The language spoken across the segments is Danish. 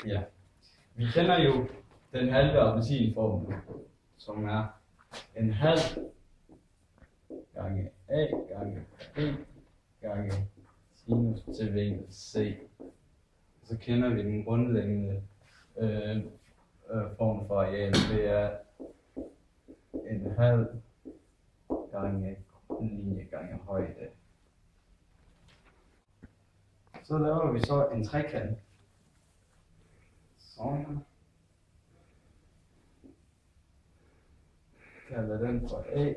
Ja. Vi kender jo den halve appelsinformel, som er en halv gange a gange b gange sinus til vinkel c. Så kender vi den grundlæggende form for areal. Det er en halv gange grundlinje gange højde. Så laver vi så en trekant. Sådan. Kalder den for A,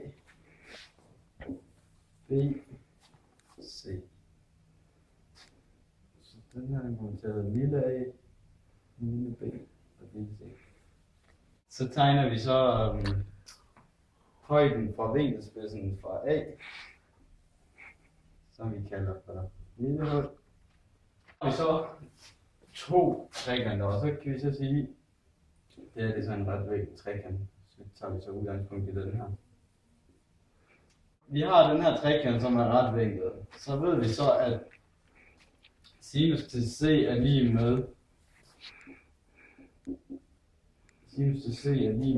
B, C. Så den her kommer til at lille A, lille B og lille C. Så tegner vi så højden for vinkelspidsen fra A, som vi kalder for lille h. Og så to trekanter, og så kan vi så sige, det er sådan en retvinklet trekant. Så tager vi så udgangspunkt i den her. Vi har den her trekant, som er retvinklet. Så ved vi så, at sinus til C er lige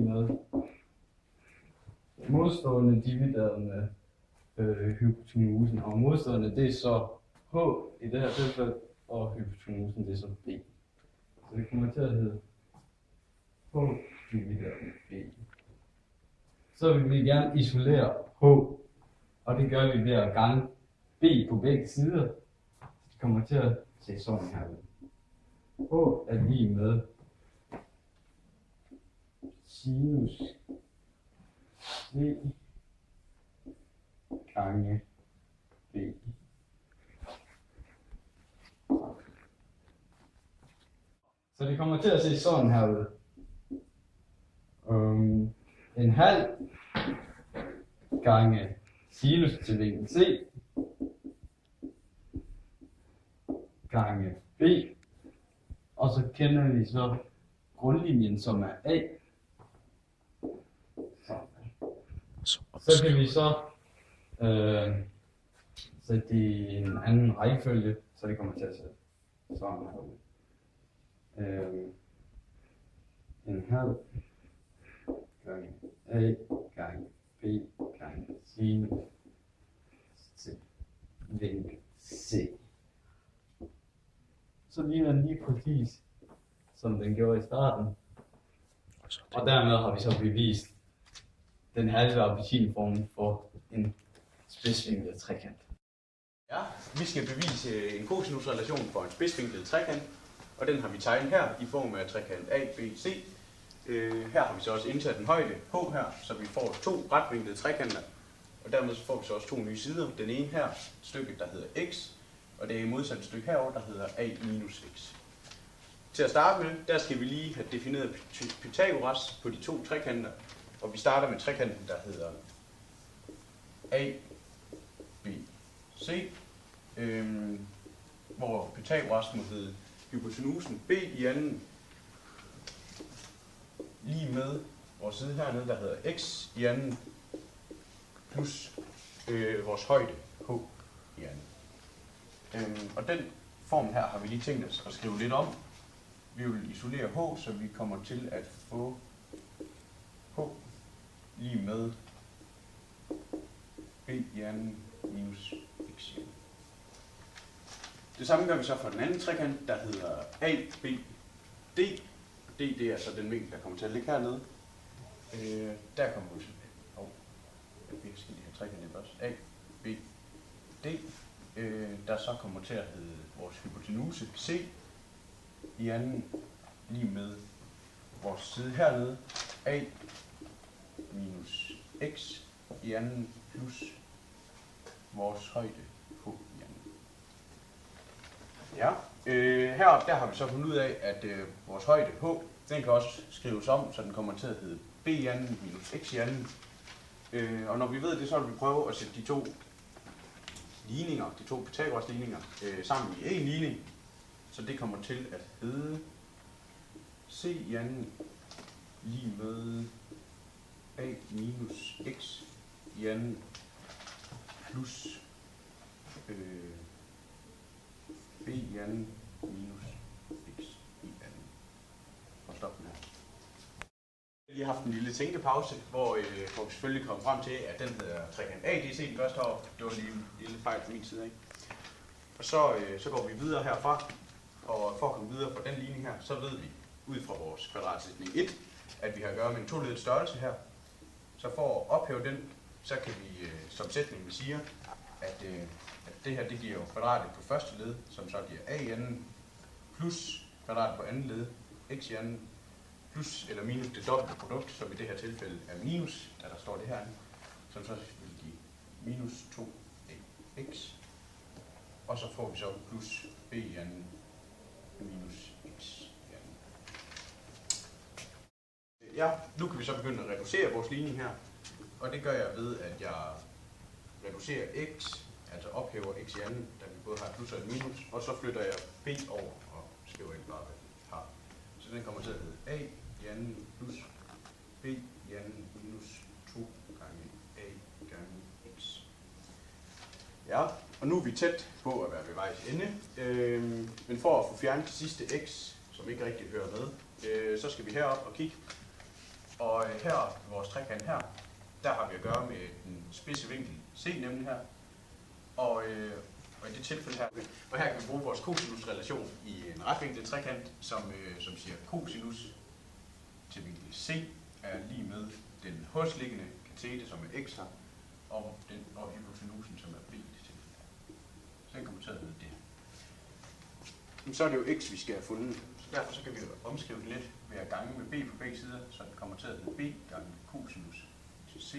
med modstående divideret med hypotenusen. Og modstående det er så H i det her tilfælde, og hypotenusen det er så B. Så det kommer til at hedde H divideret med B. Så vil vi gerne isolere H, og det gør vi ved at gange B på begge sider. Det kommer til at se sådan her ud. H er lige med sinus C gange B. Så det kommer til at se sådan her ud. En halv gange sinus til vinkel C gange B, og så kender vi så grundlinjen, som er A. Så kan vi så sætte det i en anden rækkefølge, så det kommer til at se sådan her ud. En halv gange A gange B gange sinus til vinkel C. Så ligner den lige præcis, som den gjorde i starten. Og dermed har vi så bevist den halve appelsinform for en spidsvinklet trekant. Ja, vi skal bevise en kosinusrelation for en spidsvinklet trekant, og den har vi tegnet her i form af trekant A, B, C. Her har vi så også indsat en højde H her, så vi får to retvinklede trekanter, og dermed får vi så også to nye sider. Den ene her, stykket der hedder x, og det er modsat stykke herover der hedder a minus x. Til at starte med, der skal vi lige have defineret Pythagoras på de to trekanter, og vi starter med trekanten der hedder a, b, c, hvor Pythagoras må hedde hypotenusen b i anden lige med vores side hernede, der hedder x i anden, plus vores højde h i anden. Og den form her har vi lige tænkt os at skrive lidt om. Vi vil isolere h, så vi kommer til at få h lige med b i anden minus x i anden. Det samme gør vi så for den anden trekant, der hedder a, b, d. D, det er altså den vinkel, der kommer til at ligge hernede. Der kommer vi vi skal lige have trekanten først. A, B, D. Der så kommer til at hedde vores hypotenuse C i anden lige med vores side hernede. A minus x i anden plus vores højde h i anden. Ja. Heroppe der har vi så fundet ud af, at vores højde h, den kan også skrives om, så den kommer til at hedde b i anden minus x i anden. Og når vi ved det, så vil vi prøve at sætte de to ligninger, de to Pythagoras ligninger, sammen i en ligning. Så det kommer til at hedde c i anden lige med a minus x i anden plus b i anden minus x i anden. Vi har haft en lille tænkepause, hvor vi selvfølgelig kom frem til, at den hedder trekant ADC den første år. Det var lige en lille fejl på min side, ikke? Og så går vi videre herfra, og for at komme videre fra den linje her, så ved vi ud fra vores kvadratsætning 1, at vi har at gøre med en toledet størrelse her. Så for at ophæve den, så kan vi, som sætningen siger, at det her det giver jo kvadratet på første led, som så giver a i anden, plus kvadratet på anden led, x i anden, plus eller minus det dobbelte produkt, som i det her tilfælde er minus, da der står det her, som så vil give minus 2x, og så får vi så plus b i anden minus x i anden. Ja, nu kan vi så begynde at reducere vores ligning her, og det gør jeg ved, at jeg reducerer x, altså ophæver x i anden, da vi både har et plus og et minus, og så flytter jeg b over og skriver ind bare, hvad vi har. Så den kommer til at hedde a i anden plus b i anden minus 2 gange a gange x. Ja, og nu er vi tæt på at være ved vejs ende, men for at få fjernet det sidste x, som ikke rigtig hører med, så skal vi herop og kigge. Og her i vores trekant her, der har vi at gøre med den spidse vinkel C nemlig her. Og i det tilfælde her, og her kan vi bruge vores cosinusrelation i en retvinklet trekant, som siger cosinus til vinkel C er lige med den hosliggende katete, som er x her, og hypotenusen, som er b i det tilfælde her. Så den kommer til at hedde det. Så er det jo x, vi skal have fundet. Så derfor så kan vi omskrive det lidt ved at gange med b på begge sider, så den kommer til at hedde b gange cosinus til c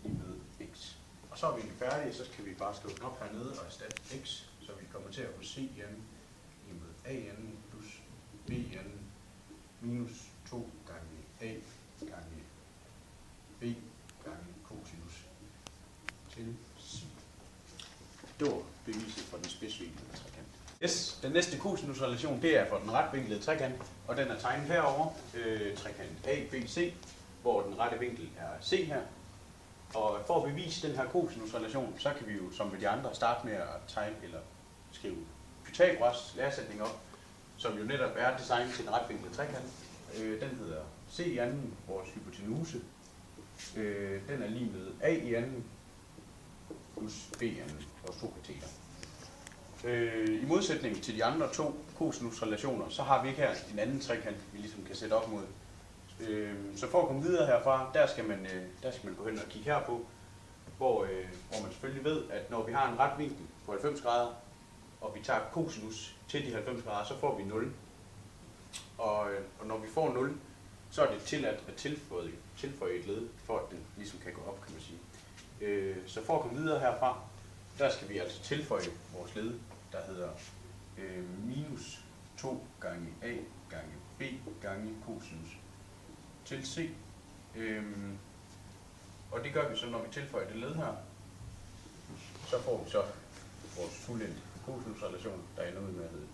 lige med x. Og så er vi egentlig færdige, så kan vi bare skrive den op hernede og erstatte x, så vi kommer til at få c i anden lige med a i anden plus b i anden minus 2 gange a gange b gange cosinus til c. Det var beviset for den spidsvinklede trekant. Yes, den næste cosinusrelation, det er for den retvinklede trekant, og den er tegnet herovre, trekant ABC, hvor den rette vinkel er C her. Og for at bevise den her cosinusrelation, så kan vi jo, som ved de andre, starte med at tegne eller skrive Pythagoras læresætning op, som jo netop er designet til den retvinklede trekant. Den hedder C i anden, vores hypotenuse. Den er lige med A i anden plus B i anden, vores to kateter. I modsætning til de andre to cosinusrelationer, så har vi ikke her en anden trekant, vi ligesom kan sætte op mod. Så for at komme videre herfra, der skal man gå hen og kigge her på, hvor man selvfølgelig ved, at når vi har en ret vinkel på 90 grader, og vi tager cosinus til de 90 grader, så får vi 0. Og når vi får 0, så er det tilladt at tilføje et led, for at den ligesom kan gå op, kan man sige. Så for at komme videre herfra, der skal vi altså tilføje vores led, der hedder minus 2 gange a gange b gange cosinus til c. Og det gør vi så, når vi tilføjer det led her. Så får vi så vores fuldendte cosinusrelation, der ender ud med at hedde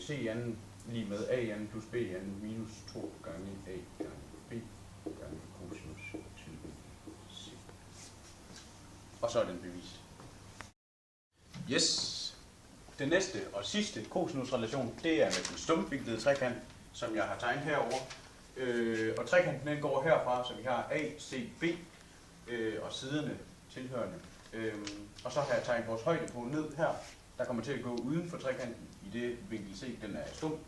c i anden lige med a i anden plus b i anden minus 2 gange a gange b gange cosinus til c. Og så er den bevist. Yes. Den næste og sidste cosinusrelation, det er med den stumvinklede trekant, som jeg har tegnet herover. Og trekanten den går herfra, så vi har A, C, B og siderne tilhørende. Og så har jeg tegnet vores højde på ned her, der kommer til at gå uden for trekanten, i det vinkel C, den er stum.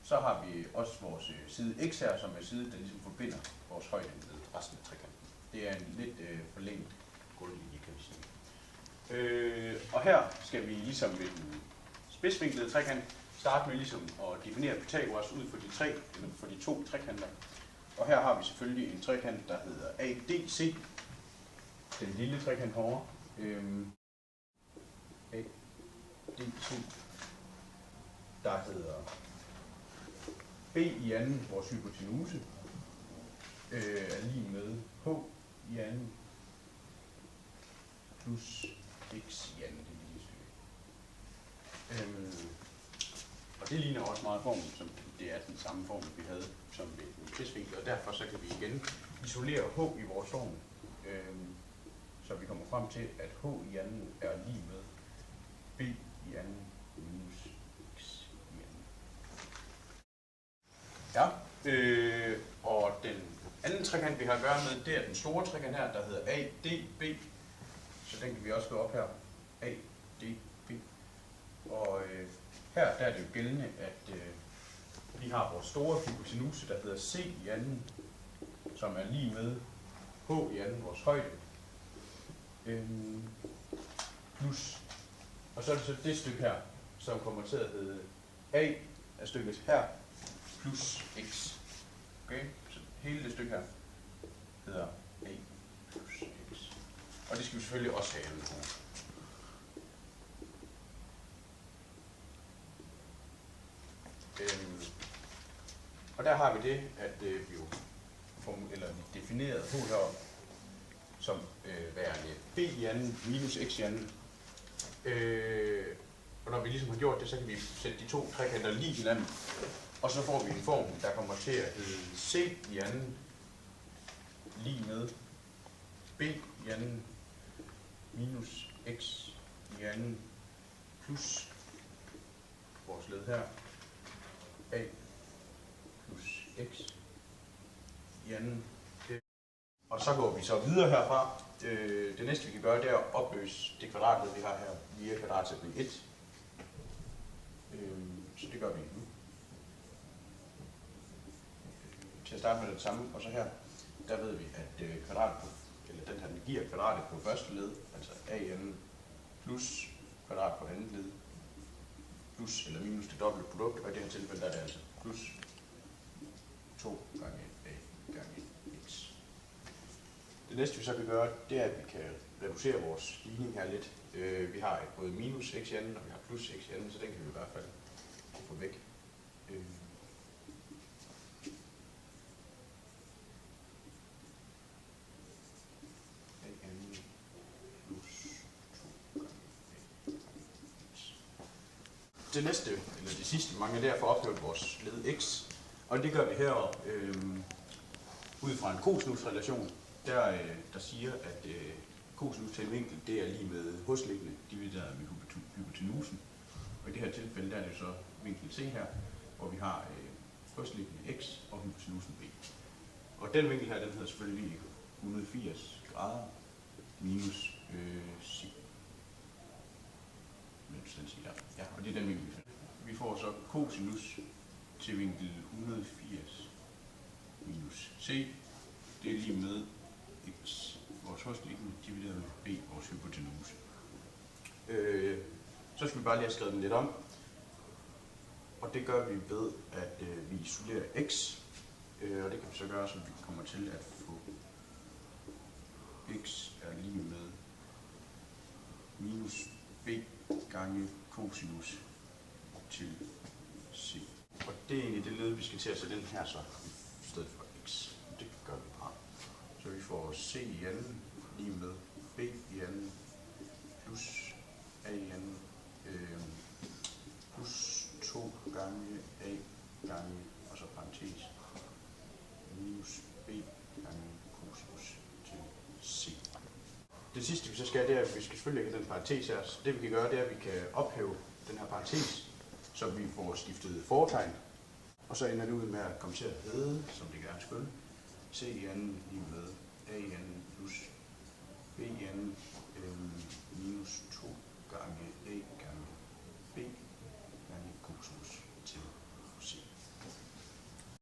Så har vi også vores side X her, som er side, der ligesom forbinder vores højde med resten af trekanten. Det er en lidt forlænget gulvlinje, kan vi sige. Og her skal vi ligesom ved den spidsvinklede trekant starte med ligesom at definere Pythagoras ud for de to trekanter. Og her har vi selvfølgelig en trekant, der hedder ADC. Den lille trekant herovre. ADC. Der hedder B i anden, vores hypotenuse, er lige med H i anden plus x i anden, det lille stykke. Og det ligner også meget formen, som det er den samme form, vi havde som ved en spidsvinkel, og derfor så kan vi igen isolere h i vores form, så vi kommer frem til, at h i anden er lige med b i anden minus x i anden. Ja, og den anden trekant, vi har at gøre med, det er den store trekant her, der hedder ADB. Så den kan vi også gå op her. ADB. Og her der er det jo gældende, at vi har vores store hypotenuse, der hedder C i anden, som er lige med H i anden, vores højde. Plus. Og så er det så det stykke her, som kommer til at hedde A af stykket her, plus x. Okay? Så hele det stykke her hedder a plus x. Og det skal vi selvfølgelig også have anden på. Og der har vi det, at vi jo definerede h heroppe som værende b i anden minus x i anden. Og når vi ligesom har gjort det, så kan vi sætte de to trekanter lige hinanden. Og så får vi en form, der kommer til at hedde c i anden lige med b i anden minus x i anden plus vores led her a plus x i anden. Og så går vi så videre herfra. Det næste vi kan gøre, det er at opløse det kvadratled, vi har her via kvadratsætning 1. Så det gør vi nu. Til at starte med det samme, og så her, der ved vi, at den her giver kvadratet på første led, altså an plus kvadrat på andet led, plus eller minus det dobbelte produkt, og i det her tilfælde der er det altså plus 2 gange a gange x. Det næste vi så kan gøre, det er, at vi kan reducere vores ligning her lidt. Vi har både minus x i anden, og vi har plus x i anden, så den kan vi i hvert fald få væk. Det næste, eller det sidste, vi mangler, det er at få ophævet vores led x. Og det gør vi her ud fra en kosinusrelation, der siger, at kosinus til en vinkel, det er lige med hosliggende divideret med hypotenusen. Og i det her tilfælde, der er det så vinkel C her, hvor vi har hosliggende x og hypotenusen b. Og den vinkel her, den hedder selvfølgelig 180 grader minus c. Ja, og det er den vinkel, vi finder. Vi får så cosinus til vinkel 180 minus c. Det er lige med x, vores hosliggende, divideret med b, vores hypotenuse. Så skal vi bare lige have skrevet den lidt om. Og det gør vi ved, at vi isolerer x. Og det kan vi så gøre, så vi kommer til at få x er lige med minus b gange cosinus til c. Og det er egentlig det led, vi skal til at sætte den her så i stedet for x. Det gør vi bare. Så vi får c i anden lige med b i anden plus a i anden plus 2 gange a gange, og så parentes, minus b gange cosinus til c. Det sidste vi så skal, det er, at vi skal selvfølgelig have den parentes her. Så det vi kan gøre, det er, at vi kan ophæve den her parentes, så vi får skiftet foretegn. Og så ender det ud med at komme til at hedde, som det gerne skulle, c i anden lige med a i anden plus b i anden minus 2 gange a gange b